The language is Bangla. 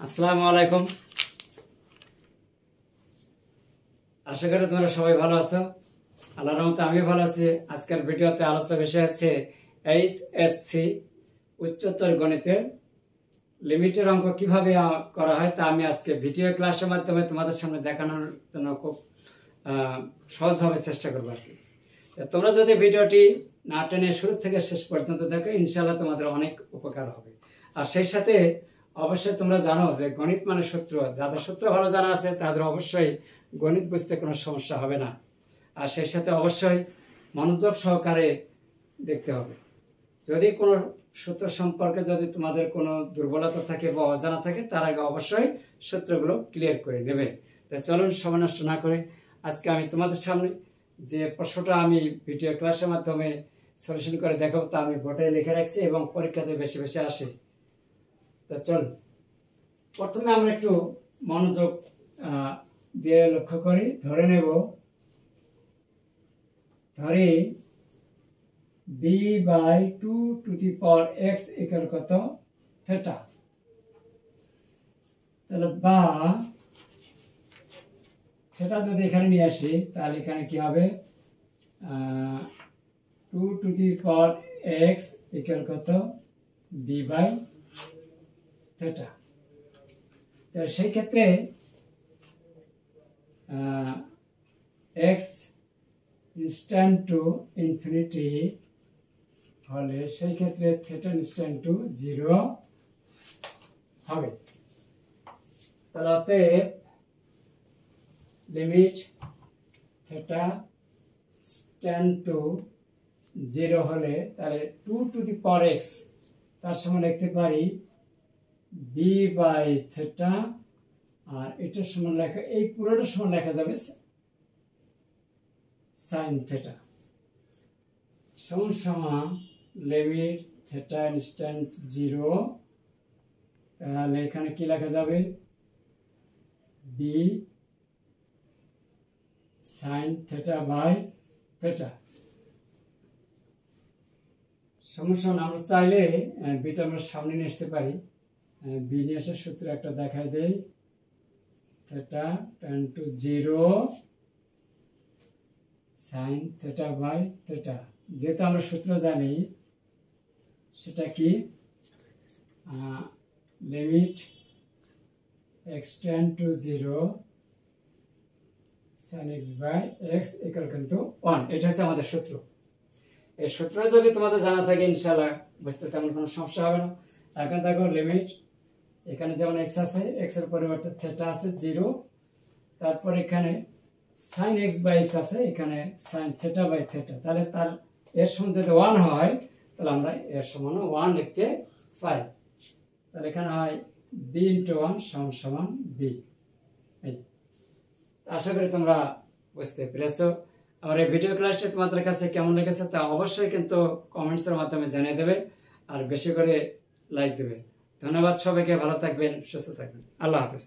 আসসালামু আলাইকুম। আশা করি তোমরা সবাই ভালো আছো। আল্লাহর রহমতে আমিও ভালো আছি। আজকের ভিডিওতে আলোচ্য বিষয় হচ্ছে এইচএসসি উচ্চতর গণিতের লিমিটের অঙ্ক কিভাবে করা হয় তা আমি আজকে ভিডিও ক্লাসের মাধ্যমে তোমাদের সামনে দেখানোর জন্য খুব সহজভাবে চেষ্টা করবো আর কি। তোমরা যদি ভিডিওটি না টেনে শুরু থেকে শেষ পর্যন্ত দেখো, ইনশাআল্লাহ তোমাদের অনেক উপকার হবে। আর সেই সাথে অবশ্যই তোমরা জানো যে গণিত মানে সূত্র, যাদের সূত্র ভালো জানা আছে তাদের অবশ্যই গণিত বুঝতে কোনো সমস্যা হবে না। আর সেই সাথে অবশ্যই মনোযোগ সহকারে দেখতে হবে। যদি কোনো সূত্র সম্পর্কে যদি তোমাদের কোনো দুর্বলতা থাকে বা অজানা থাকে, তার আগে অবশ্যই সূত্রগুলো ক্লিয়ার করে নেবে। তাই চলুন সময় নষ্ট না করে আজকে আমি তোমাদের সামনে যে প্রশ্নটা আমি ভিডিও ক্লাসের মাধ্যমে সলিউশন করে দেখাবো তা আমি বোর্ডে লিখে রাখছি এবং পরীক্ষাতে বেশি বেশি আসে। তো চল প্রথমে আমরা একটু মনোযোগ দিয়ে লক্ষ্য করি। ধরি b/2 x ইকুয়াল কত থিটা। তাহলে বা সেটা যদি এখানে নিয়ে আসি তাহলে এখানে কি হবে, 2 x ইকুয়াল কত b/θ। তো সেই ক্ষেত্রে x ইনস্ট্যান্ট টু ইনফিনিটি হলে সেই ক্ষেত্রে থিটা ইনস্ট্যান্ট টু 0 হবে। তাহলে অতএব লিমিট থিটা টেন্ড টু 0 হলে তাহলে 2 x তার সমান লিখতে পারি b/θ, আর এটার সমান লেখা, এই পুরোটার সমান লেখা যাবে sin থিটা সমান লিমিট থিটা ইনস্ট্যান্ট 0। তাহলে এখানে কি লেখা যাবে b sin θ/θ সমান আমরা চাইলে বিটা আমরা সামনে নিয়ে আসতে পারি। বি নিয়ে আসার সূত্র একটা দেখাই দেই, থিটা টেন্ড টু 0 sin θ/θ। যেহেতু আমরা সূত্র জানি সেটা কি, limit x tend two 0 sin x/x equal কিন্তু 1। এটা হচ্ছে আমাদের সূত্র। এই সূত্র যদি তোমাদের জানা থাকে ইনশাআল্লাহ বুঝতে তেমন কোনো সমস্যা হবে না। এখন দেখো লিমিট এখানে যেমন x আছে, x এর পরিবর্তে থিটা আছে 0, তারপর এখানে sin x/x আছে, এখানে sin θ/θ। তাহলে তার এর সমান যদি 1 হয় তাহলে আমরা এর সমান 1 লিখতে পারি। তাহলে এখানে হয় b × 1 সমান b। আশা করি তোমরা বুঝতে পেরেছো। আমার এই ভিডিও ক্লাসটি তোমাদের কাছে কেমন লেগেছে তা অবশ্যই কিন্তু কমেন্টসের মাধ্যমে জানিয়ে দেবে, আর বেশি করে লাইক দেবে। ধন্যবাদ সবাইকে। ভালো থাকবেন, সুস্থ থাকবেন। আল্লাহ হাফেজ।